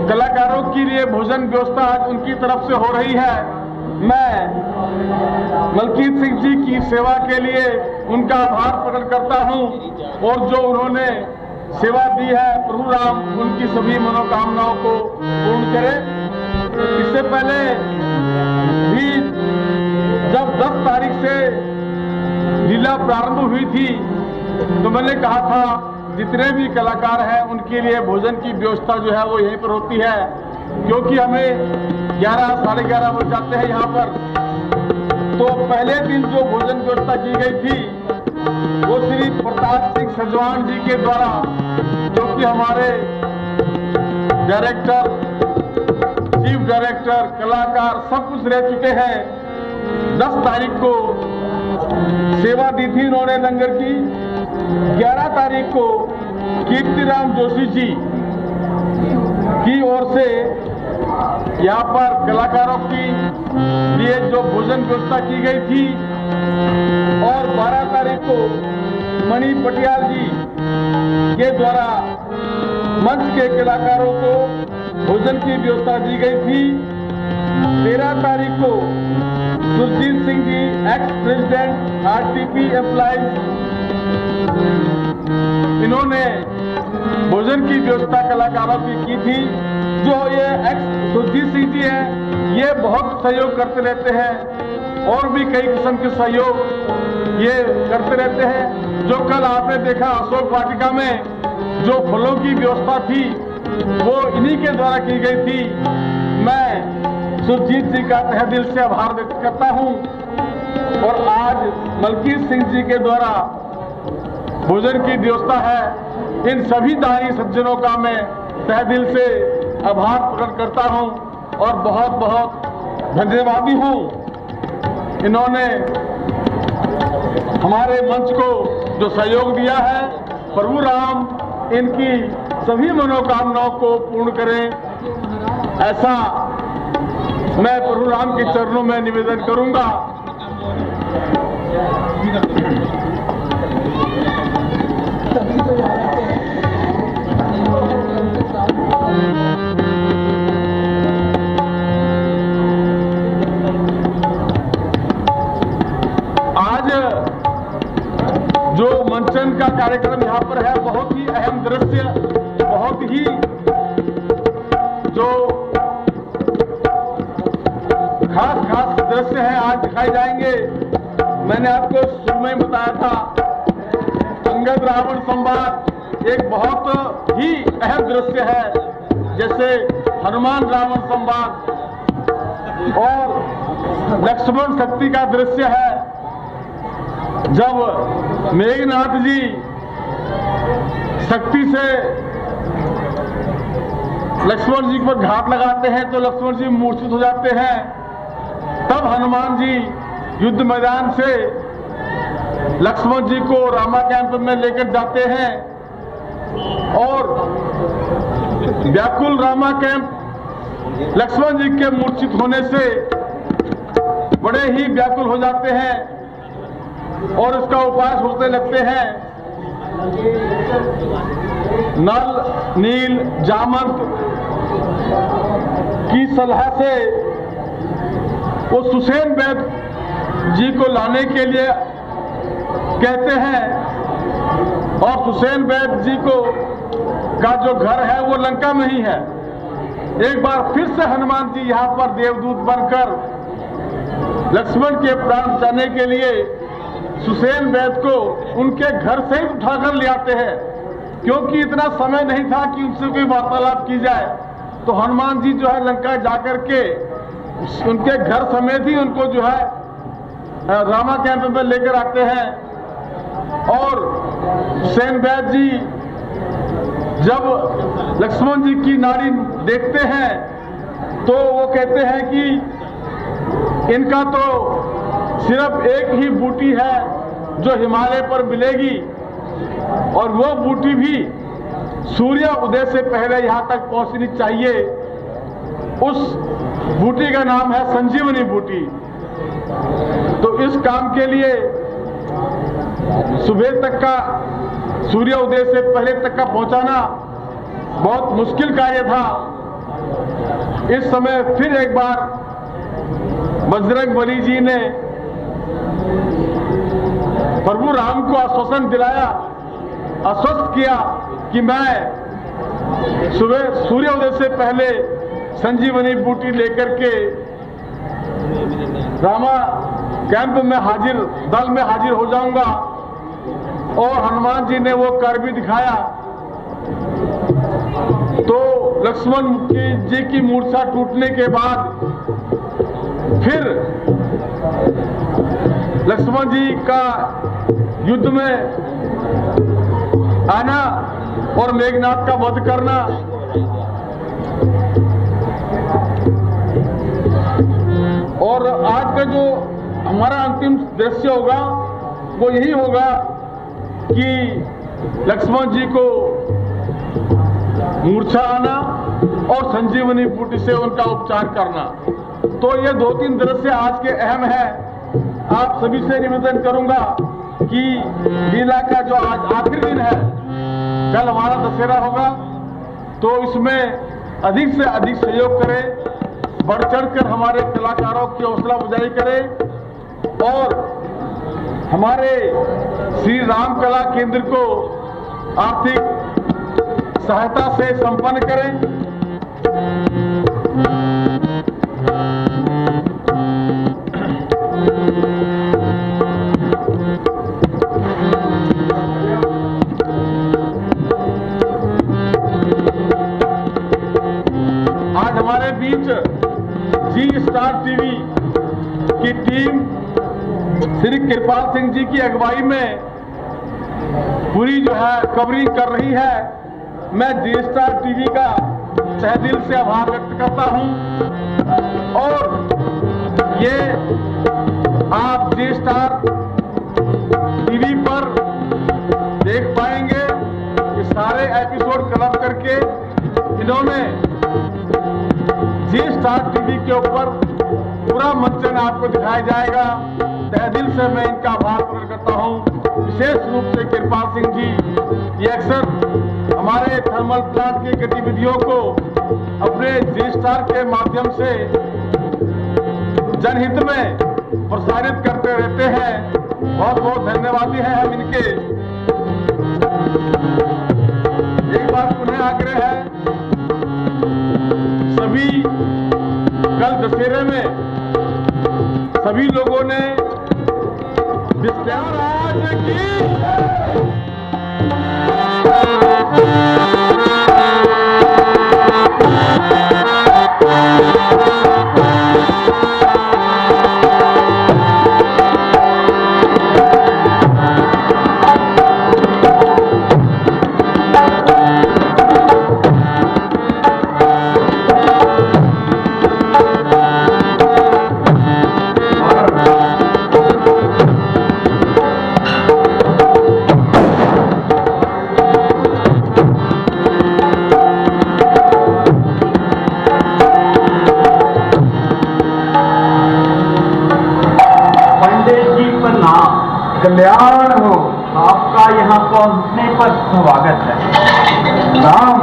कलाकारों के लिए भोजन व्यवस्था आज उनकी तरफ से हो रही है। मैं मलकीत सिंह जी की सेवा के लिए उनका आभार प्रकट करता हूं और जो उन्होंने सेवा दी है, प्रभु राम उनकी सभी मनोकामनाओं को पूर्ण करे। इससे पहले भी जब 10 तारीख से लीला प्रारंभ हुई थी तो मैंने कहा था जितने भी कलाकार हैं उनके लिए भोजन की व्यवस्था जो है वो यहीं पर होती है, क्योंकि हमें 11 साढ़े 11 बज जाते हैं यहाँ पर। तो पहले दिन जो भोजन व्यवस्था की गई थी वो श्री प्रताप सिंह सजवान जी के द्वारा, जो कि हमारे डायरेक्टर, चीफ डायरेक्टर, कलाकार सब कुछ रह चुके हैं। 10 तारीख को सेवा दी थी उन्होंने लंगर की। 11 तारीख को कीर्तिराम जोशी जी की ओर से यहाँ पर कलाकारों की लिए जो भोजन व्यवस्था की गई थी और 12 तारीख को मणि पटियाल जी के द्वारा मंच के कलाकारों को भोजन की व्यवस्था दी गई थी। 13 तारीख को Surjit Singh ji, ex president RTP employees, इन्होंने भोजन की व्यवस्था कलाकारों की थी। जो ये एक्स सुरजीत सिंह जी हैं, ये बहुत सहयोग करते रहते हैं और भी कई किस्म के सहयोग ये करते रहते हैं। जो कल आपने देखा अशोक वाटिका में जो फलों की व्यवस्था थी वो इन्हीं के द्वारा की गई थी। मैं सुरजीत जी का तहे दिल से आभार व्यक्त करता हूं और आज मलकीत सिंह जी के द्वारा भोजन की व्यवस्था है। इन सभी दानी सज्जनों का मैं तहे दिल से आभार प्रकट करता हूं और बहुत बहुत धन्यवादी हूं। इन्होंने हमारे मंच को जो सहयोग दिया है, प्रभु राम इनकी सभी मनोकामनाओं को पूर्ण करें, ऐसा मैं प्रभु राम के चरणों में निवेदन करूंगा। आज जो मंचन का कार्यक्रम यहाँ पर है, बहुत ही अहम दृश्य, बहुत ही जो खास दृश्य हैं आज दिखाए जाएंगे। मैंने आपको शुरू में बताया था, अंगद रावण संवाद एक बहुत ही अहम दृश्य है, जैसे हनुमान रावण संवाद और लक्ष्मण शक्ति का दृश्य है। जब मेघनाथ जी शक्ति से लक्ष्मण जी पर घात लगाते हैं तो लक्ष्मण जी मूर्छित हो जाते हैं, तब हनुमान जी युद्ध मैदान से लक्ष्मण जी को रामा कैंप में लेकर जाते हैं और व्याकुल रामा कैंप लक्ष्मण जी के मूर्छित होने से बड़े ही व्याकुल हो जाते हैं और इसका उपाय सोचने लगते हैं। नल, नील, जामंत की सलाह से वो सुसेन वैद जी को लाने के लिए कहते हैं और सुसेन वैद जी को का जो घर है वो लंका में ही है। एक बार फिर से हनुमान जी यहाँ पर देवदूत बनकर लक्ष्मण के प्राण बचाने के लिए सुसेन वैद को उनके घर से ही उठाकर ले आते हैं, क्योंकि इतना समय नहीं था कि उनसे कोई वार्तालाप की जाए। तो हनुमान जी जो है लंका जाकर के उनके घर समेत ही उनको जो है रामा कैंप में लेकर आते हैं और सुसेन वैद जी जब लक्ष्मण जी की नाड़ी देखते हैं तो वो कहते हैं कि इनका तो सिर्फ एक ही बूटी है जो हिमालय पर मिलेगी, और वो बूटी भी सूर्य उदय से पहले यहां तक पहुंचनी चाहिए। उस बूटी का नाम है संजीवनी बूटी। तो इस काम के लिए सुबह तक का, सूर्य उदय से पहले तक का पहुंचाना बहुत मुश्किल कार्य था। इस समय फिर एक बार बजरंग बली जी ने प्रभु राम को आश्वासन दिलाया, आश्वस्त किया कि मैं सुबह सूर्योदय से पहले संजीवनी बूटी लेकर के रामा कैंप में हाजिर, दल में हाजिर हो जाऊंगा। और हनुमान जी ने वो कर भी दिखाया। तो लक्ष्मण जी की मूर्छा टूटने के बाद फिर लक्ष्मण जी का युद्ध में आना और मेघनाथ का वध करना, और आज का जो हमारा अंतिम दृश्य होगा वो यही होगा कि लक्ष्मण जी को मूर्छा आना और संजीवनी बूटी से उनका उपचार करना। तो ये 2-3 दृश्य आज के अहम है। आप सभी से निवेदन करूंगा कि लीला का जो आज आखिरी दिन है, कल हमारा दशहरा होगा, तो इसमें अधिक से अधिक सहयोग करें, बढ़ चढ़कर हमारे कलाकारों की हौसला अफजाई करें और हमारे श्री राम कला केंद्र को आर्थिक सहायता से संपन्न करें। आज हमारे बीच जी स्टार टीवी की टीम श्री कृपाल सिंह जी की अगुवाई में पूरी जो है कवरिंग कर रही है। मैं जी स्टार टीवी का तहे दिल से आभार व्यक्त करता हूं, और ये आप जी स्टार टीवी पर देख पाएंगे कि सारे एपिसोड क्लब करके इन्होंने जी स्टार टीवी के ऊपर पूरा मंचन आपको दिखाया जाएगा। तहे दिल से मैं इनका आभार प्रकट करता हूं। विशेष रूप से कृपाल सिंह जी, ये अक्सर हमारे थर्मल प्लांट की गतिविधियों को अपने जी स्टार के माध्यम से जनहित में प्रसारित करते रहते हैं। बहुत बहुत धन्यवादी हैं हम इनके। एक बार पुनः आग्रह है, सभी कल दशहरे में सभी लोगों ने विस्तार की कल्याण हो। आपका यहाँ पहुँचने पर स्वागत है। राम,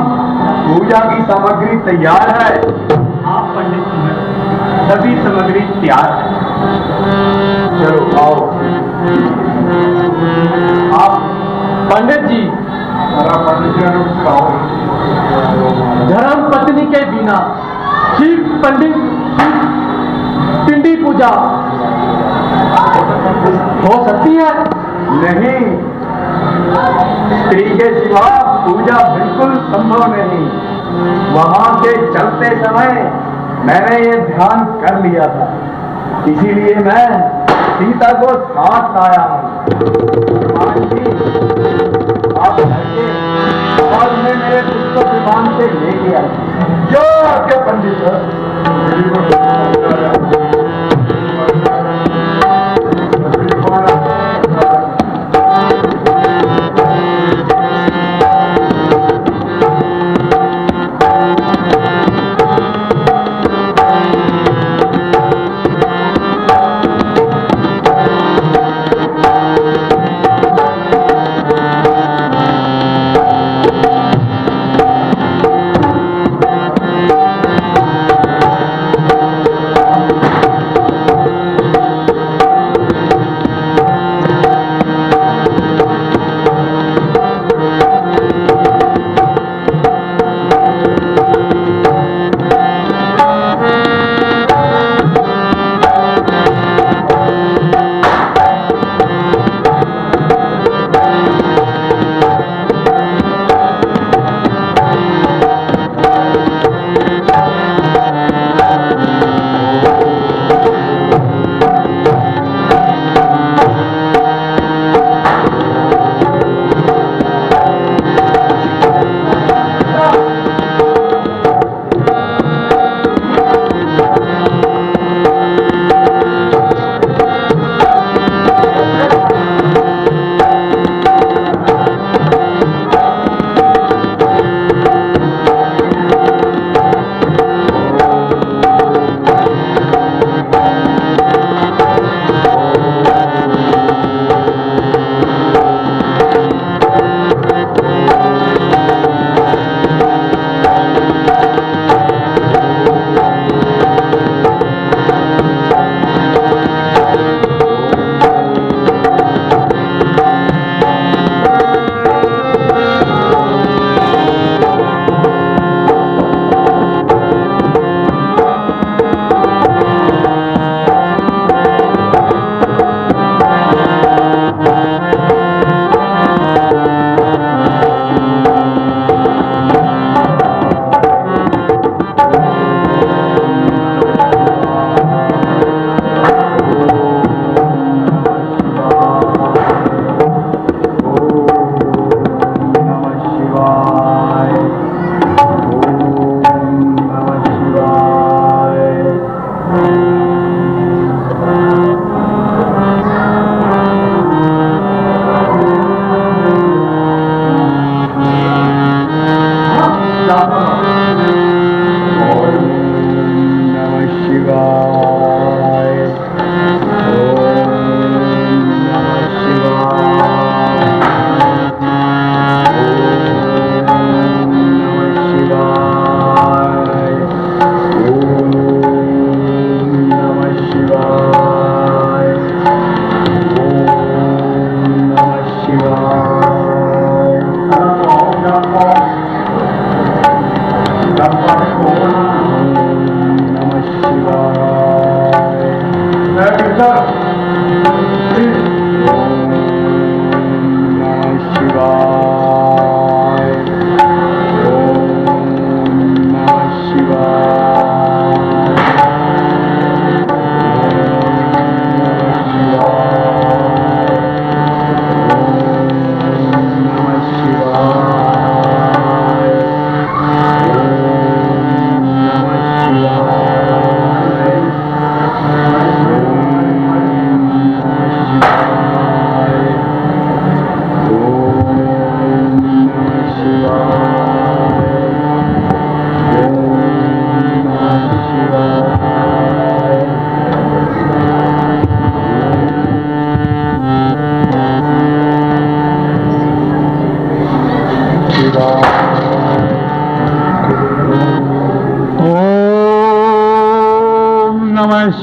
पूजा की सामग्री तैयार है? हाँ पंडित जी, सभी सामग्री तैयार है। चलो आओ। आप पंडित जी, धर्म पत्नी के बिना शिव पंडित पिंडी पूजा हो सकती है? नहीं, स्त्री के सिवा पूजा बिल्कुल संभव नहीं। वहां से चलते समय मैंने ये ध्यान कर लिया था, इसीलिए मैं सीता को साथ लाया हूँ। आप और मैं मेरे पुष्प विमान से लेके आए। जो आपके पंडित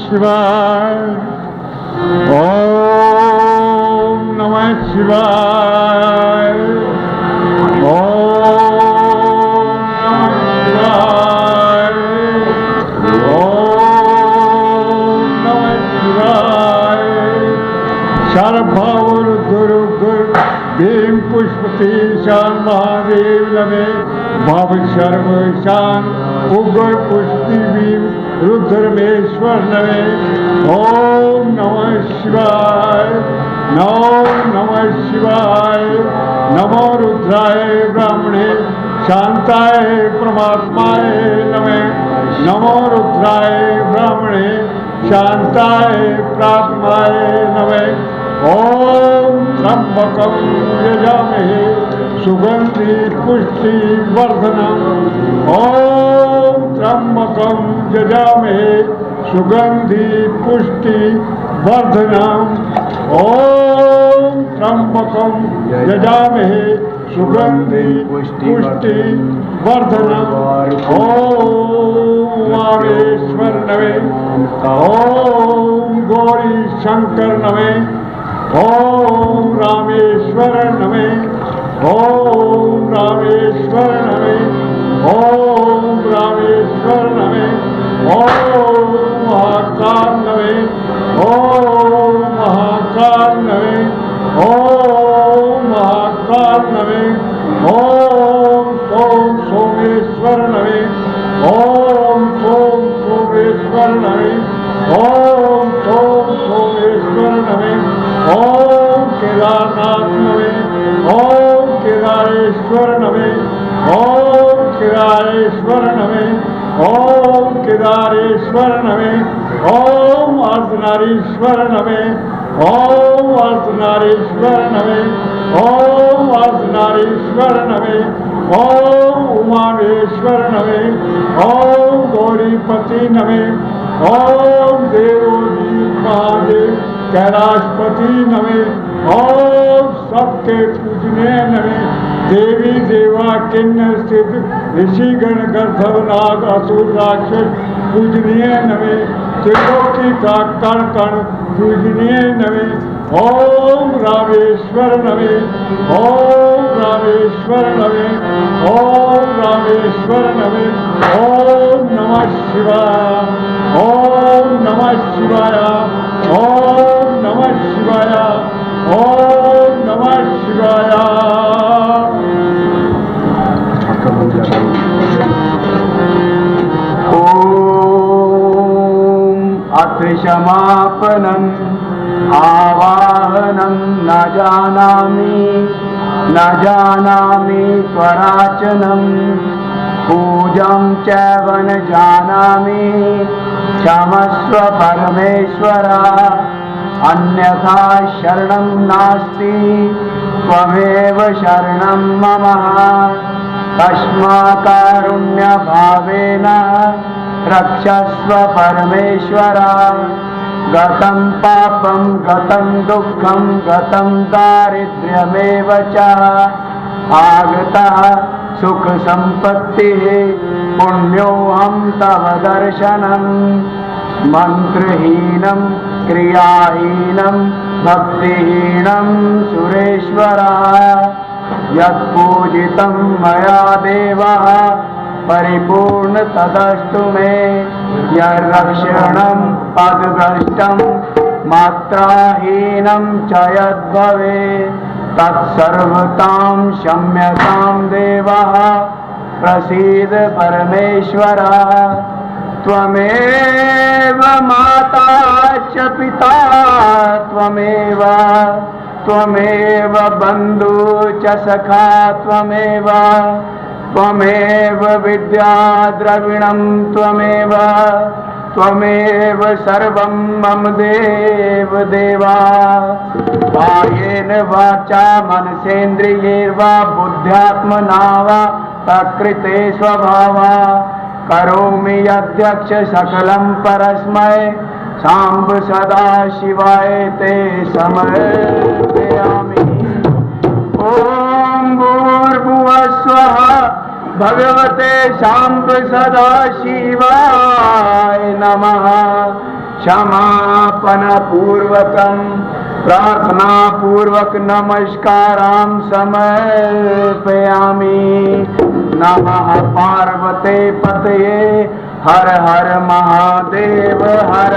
शिवाय। ओम नमः शिवाय। ओम नमः शिवाय। ओम नमः शिवाय। सर्वभौर दुर्गुर भीम पुष्पति ईशान महादेव नमे। भव सर्व ईशान उग्र पुष्टि भीम रुद्रमेश्वर नमे। ओम नमः शिवाय। ओम नमः शिवाय। नमो रुद्राय ब्राह्मणे शांताय परमात्माय नमे। नमो रुद्राय ब्राह्मणे शांताय प्रात्माय नमे। ओम त्र्यंबकं यजामहे सुगंधि पुष्टि वर्धनम्। ओम त्र्यंबकं यजामहे सुगंधि पुष्टि वर्धनम्। ओम त्र्यंबकं यजामहे सुगंधि पुष्टि वर्धनम्। ओम उमामेश्वर नमे। ओम गौरी शंकर नमे। ओम रामेश्वर नमे। ओम रामेश्वर नमे। ओम रामेश्वर नमे। ओम महाकाल नमे। ओम महाकाल नमे। ओम महाकाल नमे। ओम सोम सोमेश्वर नमे। ओम सोम सोमेश्वर नमे। ओम सोम सोमेश्वर नमे। ओम केदारनाथ नमे। ओम केदारेश्वर नमे। ओम केदारेश्वर नमे। ओम केदारेश्वर नमे। ओम अर्धनारीश्वर नमे। ओम अर्धनारीश्वर नमे। ओम अर्धनारीश्वर नमे। ओम उमामेश्वर नमे। ओम गौरीपति नमे। ओम देवोदीप महादेव कैलाशपति नमे। ओम सबके पूजने नमे। देवी देवा किन्नर सिद्ध ऋषिगण गंधर्व नाग असुर राक्षस पूजनीय नमे। त्रिलोकी का कण कण पूजनीय नमे। ओम रामेश्वर नमे। ओम रामेश्वर नमे। ओम रामेश्वर नमे। ओम नमः शिवाय। ओम नमः शिवाय। ओम नमः शिवाय। ओम नमः शिवाय। ओम अथ समापनम् आवाहनं न जानामि त्वराचनं पूजं चैव न जानामि क्षमस्व परमेश्वर अन्यथा शरणं नास्ति त्वमेव शरणं मम तस्माकारुण्यभावेन रक्षस्व परमेश्वर गतं पापं गतं दुःखं गतं दारिद्र्यमेव च आगतः सुख संपत्तिः पुण्योऽहं तव दर्शनम् मंत्रहीनं क्रियाहीनं भक्तिहीनं सुरेश्वर यत्पूजितं मया देवः परिपूर्ण तदस्तु मे यर्रक्षणं पदभ्रष्टं मात्राहीनं च यद्भवे तत्सर्वतां क्षम्यतां देवः प्रसीद परमेश्वर त्वमेव माता च पिता त्वमेव बन्धु च सखा त्वमेव विद्या द्रविणं त्वमेव सर्वं मम देव देवा कायेन वाचा मनसेन्द्रियैर्वा बुद्ध्यात्मना वा प्रकृते स्वभावा करोमि यद्यक्ष सकलं परस्मै सांब सदा शिवाय ते समर्पयामि। ओम भूर्भुवः स्वः भगवते सांब सदा शिवाय नमः। क्षमापन पूर्वकम प्रार्थना पूर्वक नमस्कारां समर्पयामि। नमः पार्वते पतये हर हर महादेव हर।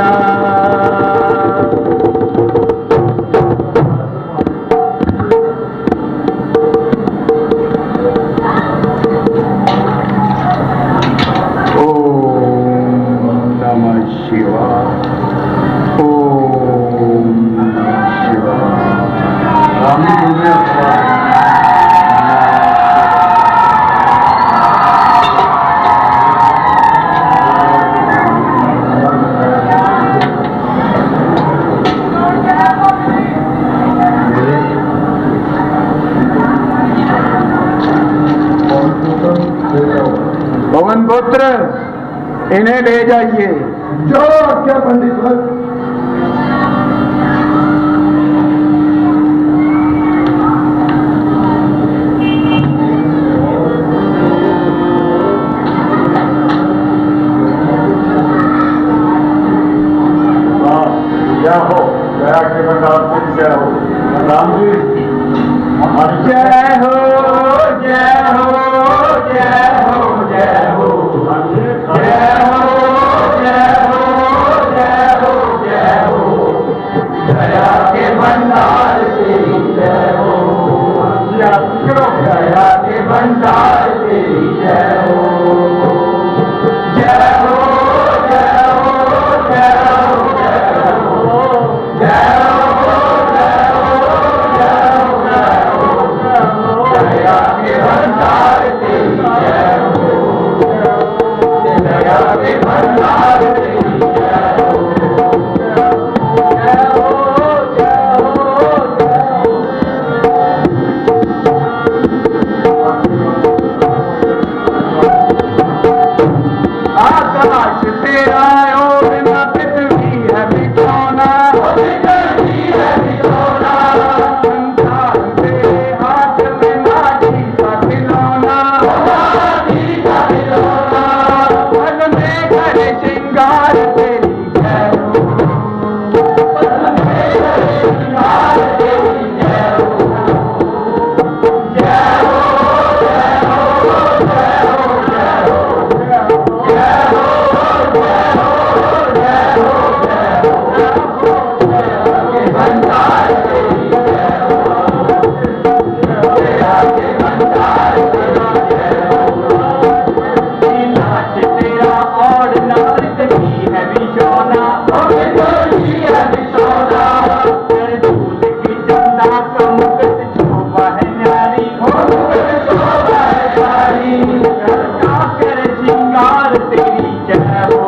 पवन पुत्र इन्हें ले जाइए। जो क्या पंडित क्या हो दया के भंडार जय हो राम जी। जय हो जय हो जय हो जय हो जय हो जय हो जय हो जय हो दया के भंडार तेरी जय हो। दया के भंडार तेरी जय हो। जय हो जय हो जय हो जय हो दया के भंडार तेरी जय हो। दया के भंडार तेरी जय हो। जय हो जय हो आकाश तेरा और न पृथ्वी है बिछौना। संसार तेरे हाथ में माटी का खिलौना। मन में घर श्रृंगार तेरी जय हो। मन में घर श्रृंगार तेरी जय हो। जय हो जय हो जय हो जय हो जय हो जय हो जय हो जय हो के भंडार तेरी जय हो। दया के भंडार तेरी जय हो। नाच तेरा और नाच ही है बिछौना। है बिछौना कर दूध की चंदा का मुकुट शोभा है न्यारी। शोभा है न्यारी कर श्रृंगार तेरी जय हो।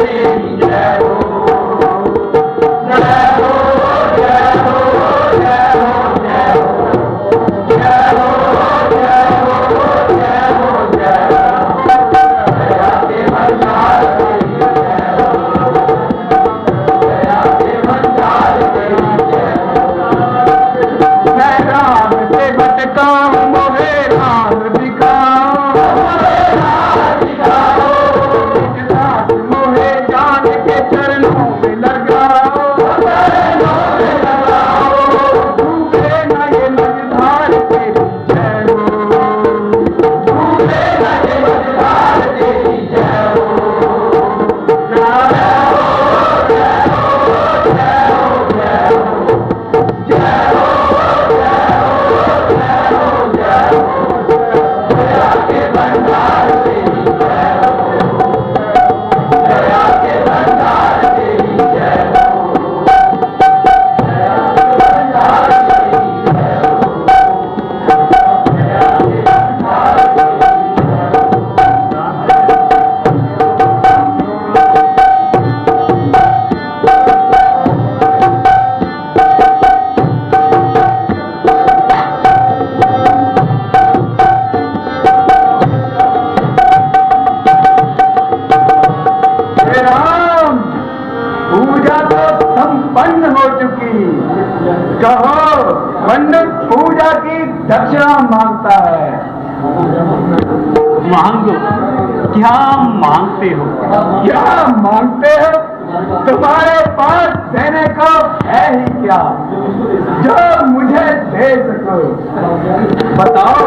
तेरी जय हो। जय हो जय हो जय हो जय हो जय हो जय हो जय हो जय हो दया के भंडार तेरी जय हो। दया के भंडार तेरी जय हो। मैं राम से भटका हूँ मोहे राम दिखाओ। मोहे जान के चरणों में लगाओ। डूबे न ये मझधार तेरी जय हो। डूबे न ये मझधार तेरी जय हो। जय हो जय हो जय हो जय हो जय हो जय हो जय हो दया के भंडार तेरी जय हो। दया के भंडार तेरी जय हो। दया के भंडार तेरी जय हो। दया के भंडार तेरी जय हे राम पूजा तो संपन्न हो चुकी। कहो पंडित पूजा की दक्षिणा मांगता है। मांगो, क्या मांगते हो? क्या मांगते हो? तुम्हारे पास देने को है ही क्या जो मुझे दे सको? बताओ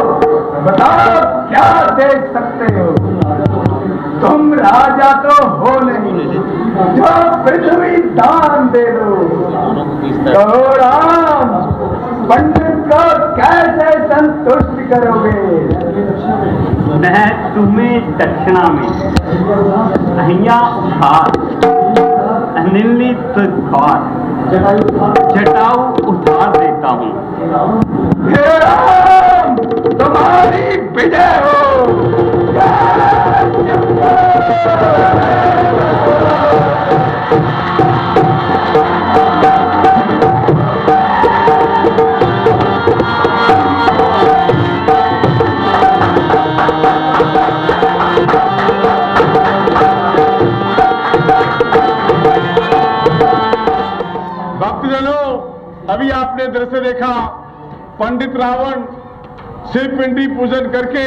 बताओ, क्या दे सकते हो? तुम राजा तो हो नहीं जो पृथ्वी दान दे दो। कहो राम, पंडित को कैसे संतुष्ट करोगे? मैं तुम्हें दक्षिणा में अहिया उधार, अनिली तुझार, जटाऊ उधार देता हूँ। हे राम, तुम्हारी विजय हो। अभी आपने दृश्य देखा, पंडित रावण शिव पिंडी पूजन करके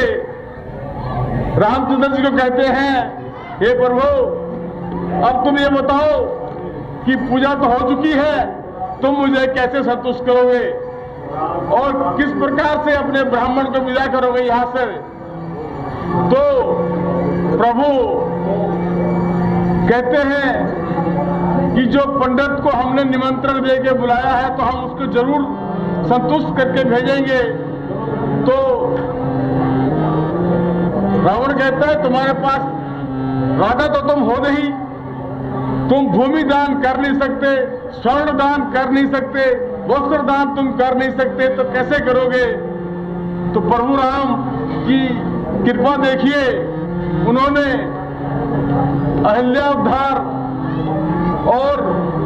रामचंद्र जी को कहते हैं, हे प्रभु, अब तुम ये बताओ कि पूजा तो हो चुकी है, तुम मुझे कैसे संतुष्ट करोगे और किस प्रकार से अपने ब्राह्मण को विदा करोगे यहां से? तो प्रभु कहते हैं कि जो पंडित को हमने निमंत्रण दे के बुलाया है तो हम उसको जरूर संतुष्ट करके भेजेंगे। तो रावण कहता है, तुम्हारे पास राजा तो तुम हो नहीं, तुम भूमि दान कर नहीं सकते, स्वर्ण दान कर नहीं सकते, वस्त्र दान तुम कर नहीं सकते, तो कैसे करोगे? तो प्रभु राम की कृपा देखिए, उन्होंने अहिल्या उद्धार और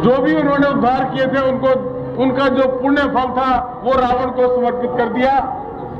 जो भी उन्होंने उद्धार किए थे उनको, उनका जो पुण्य फल था वो रावण को समर्पित कर दिया।